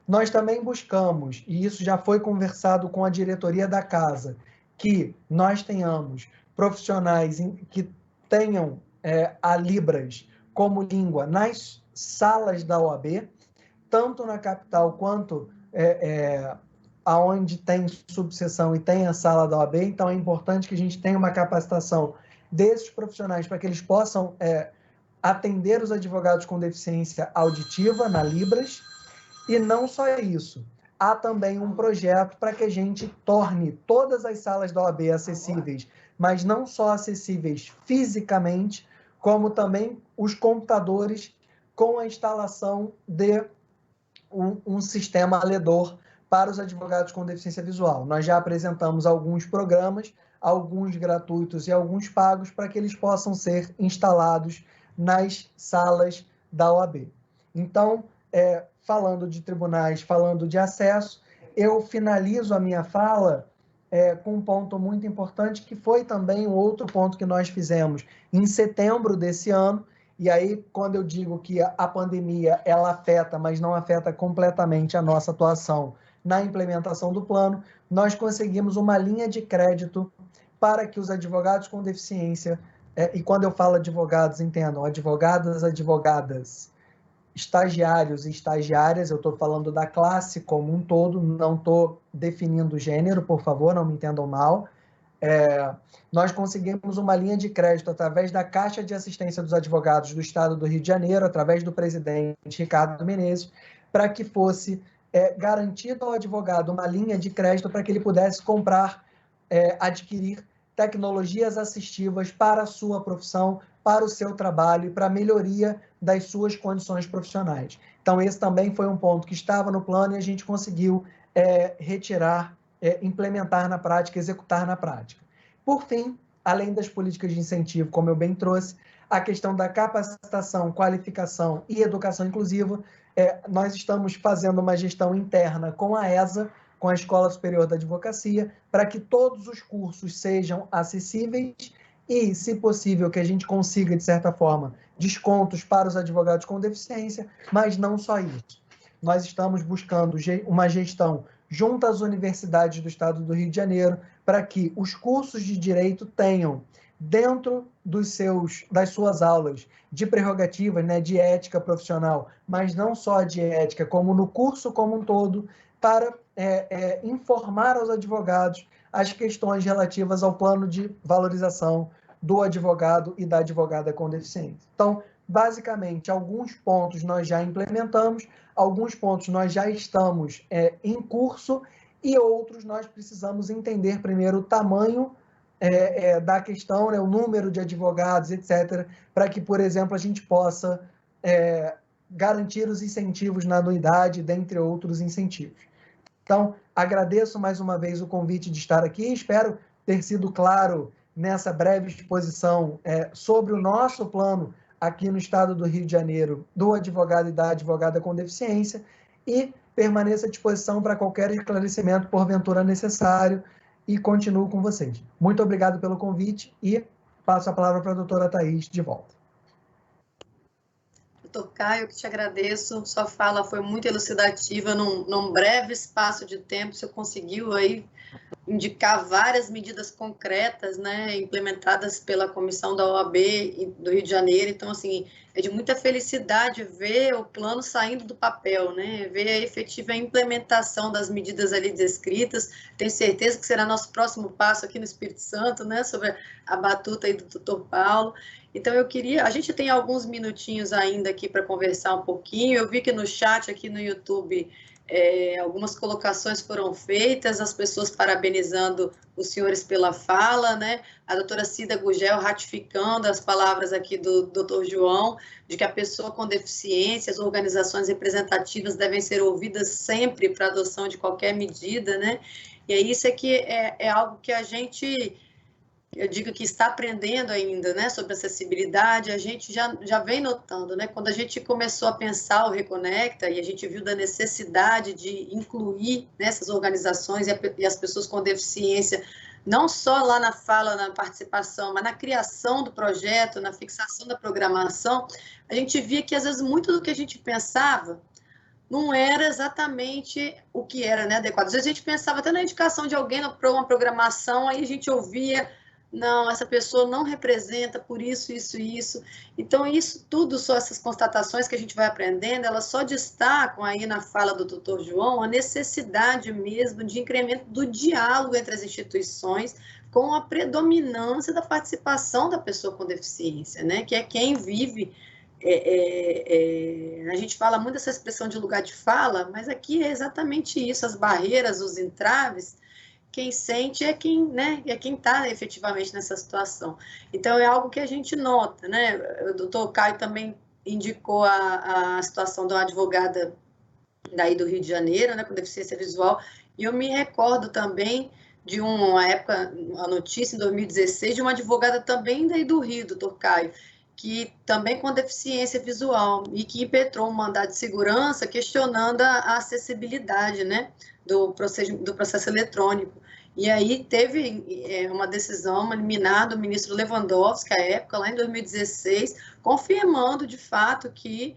Nós também buscamos, e isso já foi conversado com a diretoria da casa, que nós tenhamos profissionais que tenham a Libras como língua nas salas da OAB, tanto na capital quanto aonde tem subseção e tem a sala da OAB. Então, é importante que a gente tenha uma capacitação desses profissionais para que eles possam atender os advogados com deficiência auditiva na Libras. E não só isso, há também um projeto para que a gente torne todas as salas da OAB acessíveis, mas não só acessíveis fisicamente, como também os computadores com a instalação de um sistema ledor para os advogados com deficiência visual. Nós já apresentamos alguns programas, alguns gratuitos e alguns pagos, para que eles possam ser instalados nas salas da OAB. Então, falando de tribunais, falando de acesso, eu finalizo a minha fala com um ponto muito importante, que foi também um outro ponto que nós fizemos em setembro desse ano. E aí, quando eu digo que a pandemia ela afeta, mas não afeta completamente a nossa atuação na implementação do plano, nós conseguimos uma linha de crédito para que os advogados com deficiência, e quando eu falo advogados, entendam, advogadas, estagiários e estagiárias, eu estou falando da classe como um todo, não estou definindo gênero, por favor, não me entendam mal. Nós conseguimos uma linha de crédito através da Caixa de Assistência dos Advogados do Estado do Rio de Janeiro, através do presidente Ricardo Menezes, para que fosse garantido ao advogado uma linha de crédito para que ele pudesse comprar, adquirir tecnologias assistivas para a sua profissão, para o seu trabalho e para a melhoria das suas condições profissionais. Então, esse também foi um ponto que estava no plano e a gente conseguiu retirar, implementar na prática, executar na prática. Por fim, além das políticas de incentivo, como eu bem trouxe, a questão da capacitação, qualificação e educação inclusiva, nós estamos fazendo uma gestão interna com a ESA, com a Escola Superior da Advocacia, para que todos os cursos sejam acessíveis e, se possível, que a gente consiga, de certa forma, descontos para os advogados com deficiência, mas não só isso. Nós estamos buscando uma gestão junto às universidades do Estado do Rio de Janeiro, para que os cursos de direito tenham, dentro das suas aulas de prerrogativas, né, de ética profissional, mas não só de ética, como no curso como um todo, para informar aos advogados as questões relativas ao plano de valorização do advogado e da advogada com deficiência. Então, basicamente, alguns pontos nós já implementamos, alguns pontos nós já estamos em curso e outros nós precisamos entender primeiro o tamanho da questão, né, o número de advogados, etc., para que, por exemplo, a gente possa garantir os incentivos na anuidade, dentre outros incentivos. Então, agradeço mais uma vez o convite de estar aqui, espero ter sido claro nessa breve exposição sobre o nosso plano aqui no Estado do Rio de Janeiro, do advogado e da advogada com deficiência, e permaneço à disposição para qualquer esclarecimento, porventura necessário, e continuo com vocês. Muito obrigado pelo convite e passo a palavra para a doutora Thaís de volta. Doutor Caio, que te agradeço, sua fala foi muito elucidativa, num breve espaço de tempo, você conseguiu aí indicar várias medidas concretas, né, implementadas pela comissão da OAB do Rio de Janeiro. Então, assim, é de muita felicidade ver o plano saindo do papel, né, ver a efetiva implementação das medidas ali descritas. Tenho certeza que será nosso próximo passo aqui no Espírito Santo, né, sobre a batuta aí do doutor Paulo. Então, a gente tem alguns minutinhos ainda aqui para conversar um pouquinho. Eu vi que no chat aqui no YouTube algumas colocações foram feitas, as pessoas parabenizando os senhores pela fala, né? A doutora Cida Gugel ratificando as palavras aqui do doutor João, de que a pessoa com deficiência, as organizações representativas devem ser ouvidas sempre para a adoção de qualquer medida, né? E aí isso aqui é algo que a gente, eu digo que está aprendendo ainda, né, sobre acessibilidade, a gente já vem notando, né, quando a gente começou a pensar o Reconecta e a gente viu da necessidade de incluir nessas organizações e as pessoas com deficiência, não só lá na fala, na participação, mas na criação do projeto, na fixação da programação, a gente via que às vezes muito do que a gente pensava não era exatamente o que era, né, adequado. Às vezes a gente pensava até na indicação de alguém para uma programação, aí a gente ouvia, não, essa pessoa não representa por isso, isso e isso. Então, isso tudo, só essas constatações que a gente vai aprendendo, elas só destacam aí na fala do doutor João a necessidade mesmo de incremento do diálogo entre as instituições com a predominância da participação da pessoa com deficiência, né, que é quem vive. A gente fala muito dessa expressão de lugar de fala, mas aqui é exatamente isso, as barreiras, os entraves, quem sente é quem, né, é quem está efetivamente nessa situação. Então, é algo que a gente nota, né? O doutor Caio também indicou a situação de uma advogada daí do Rio de Janeiro, né, com deficiência visual, e eu me recordo também de uma época, uma notícia em 2016, de uma advogada também daí do Rio, doutor Caio, que também com deficiência visual, e que impetrou um mandado de segurança questionando a acessibilidade, né, do processo eletrônico. E aí teve uma decisão, uma liminar do ministro Lewandowski, à época, lá em 2016, confirmando, de fato, que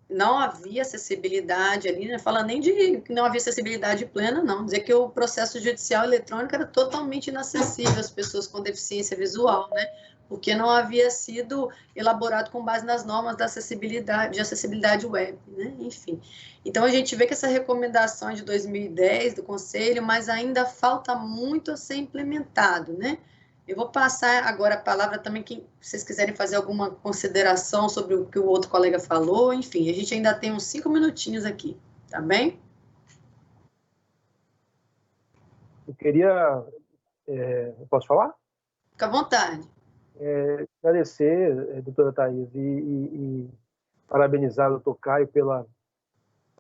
não havia acessibilidade ali, não fala nem de que não havia acessibilidade plena, não, dizer que o processo judicial eletrônico era totalmente inacessível às pessoas com deficiência visual, né, porque não havia sido elaborado com base nas normas da acessibilidade, de acessibilidade web, né, enfim. Então, a gente vê que essa recomendação é de 2010 do Conselho, mas ainda falta muito a ser implementado, né. Eu vou passar agora a palavra também, se vocês quiserem fazer alguma consideração sobre o que o outro colega falou, enfim, a gente ainda tem uns 5 minutinhos aqui, tá bem? Eu queria... eu posso falar? Fica à vontade. Agradecer, doutora Thaís, e parabenizar o doutor Caio pela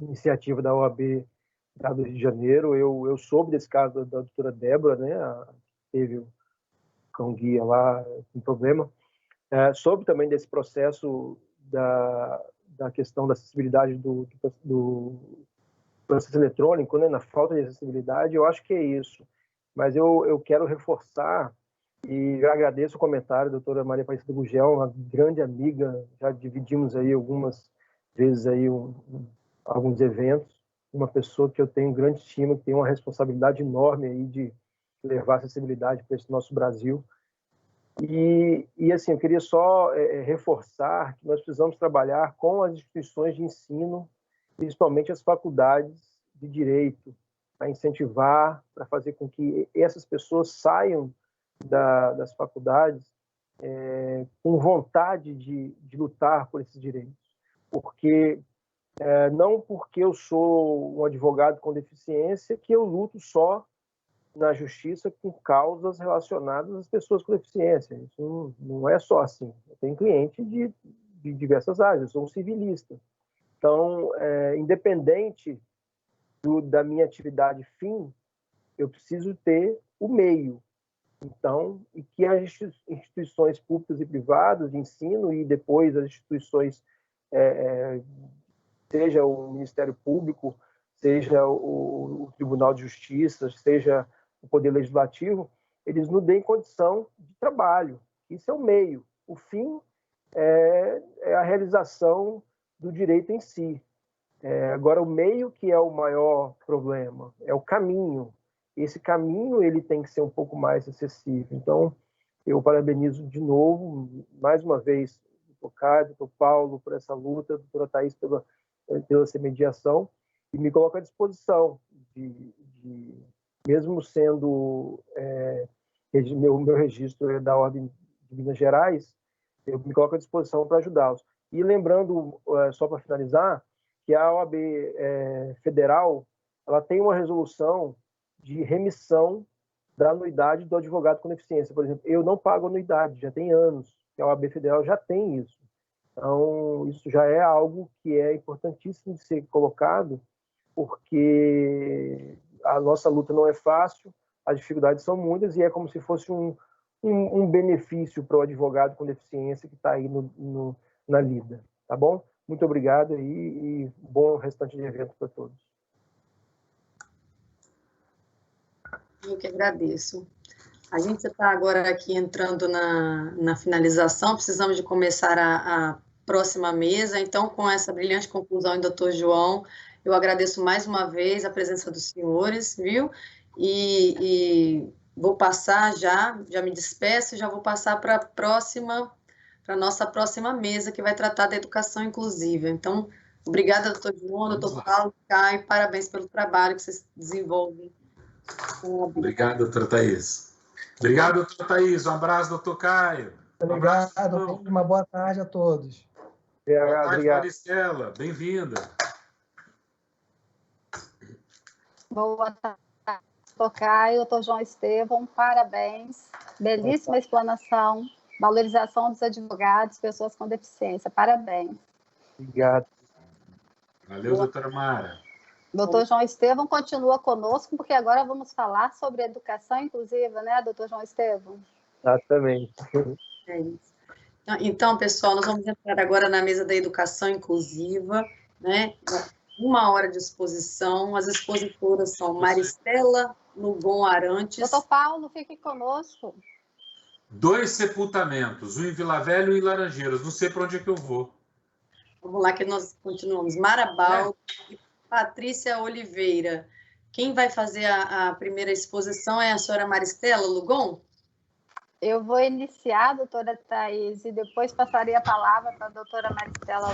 iniciativa da OAB do Rio de Janeiro. Eu soube desse caso da doutora Débora, né, teve o cão-guia lá com problema. Soube também desse processo da questão da acessibilidade do processo eletrônico, né, na falta de acessibilidade. Eu acho que é isso. Mas eu quero reforçar e agradeço o comentário da doutora Maria Aparecida Gugel, uma grande amiga, já dividimos aí algumas vezes aí alguns eventos, uma pessoa que eu tenho grande estima, que tem uma responsabilidade enorme aí de levar acessibilidade para esse nosso Brasil. E assim, eu queria só reforçar que nós precisamos trabalhar com as instituições de ensino, principalmente as faculdades de direito, para incentivar, para fazer com que essas pessoas saiam das faculdades com vontade de lutar por esses direitos. Porque não porque eu sou um advogado com deficiência que eu luto só na justiça com causas relacionadas às pessoas com deficiência. Isso não é só assim. Eu tenho cliente de diversas áreas, eu sou um civilista. Então, independente da minha atividade fim, eu preciso ter o meio. Então, e que as instituições públicas e privadas de ensino e depois as instituições, seja o Ministério Público, seja o Tribunal de Justiça, seja o Poder Legislativo, eles nos deem condição de trabalho. Isso é o meio. O fim é a realização do direito em si. Agora, o meio que é o maior problema, é o caminho. Esse caminho ele tem que ser um pouco mais acessível. Então, eu parabenizo de novo, mais uma vez, o doutor Caio, o doutor Paulo, por essa luta, a doutora Thaís pela essa mediação, e me coloco à disposição mesmo sendo meu registro da Ordem de Minas Gerais, eu me coloco à disposição para ajudá-los. E lembrando, só para finalizar, que a OAB federal, ela tem uma resolução de remissão da anuidade do advogado com deficiência. Por exemplo, eu não pago anuidade, já tem anos que a OAB federal já tem isso. Então, isso já é algo que é importantíssimo de ser colocado, porque a nossa luta não é fácil, as dificuldades são muitas e é como se fosse um benefício para o advogado com deficiência que está aí na lida. Tá bom? Muito obrigado e bom restante de evento para todos. Eu que agradeço. A gente está agora aqui entrando na finalização, precisamos de começar a próxima mesa, então, com essa brilhante conclusão, doutor João, eu agradeço mais uma vez a presença dos senhores, viu? E vou passar já me despeço, já vou passar para a nossa próxima mesa, que vai tratar da educação inclusiva. Então, obrigada, doutor João, doutor Paulo, Caio, parabéns pelo trabalho que vocês desenvolvem. Obrigado, doutora Thaís. Obrigado, doutora Thaís. Um abraço, doutor Caio. Obrigado, uma boa tarde a todos. Boa tarde, Maristela. Bem-vinda. Boa tarde, doutor Caio, doutor João Estevão, parabéns. Belíssima explanação, valorização dos advogados, pessoas com deficiência, parabéns. Obrigado. Valeu, doutora Mara. Doutor João Estevão continua conosco, porque agora vamos falar sobre educação inclusiva, né, doutor João Estevão? Exatamente. É isso. Então, pessoal, nós vamos entrar agora na mesa da educação inclusiva, né? 1 hora de exposição. As expositoras são Maristela Lugon Arantes. Doutor Paulo, fique conosco. 2 sepultamentos, um em Vila Velha e um em Laranjeiras. Não sei para onde é que eu vou. Vamos lá, que nós continuamos. Marabal e Patrícia Oliveira. Quem vai fazer a primeira exposição é a senhora Maristela Lugon? Eu vou iniciar, doutora Thaís, e depois passarei a palavra para a doutora Maristela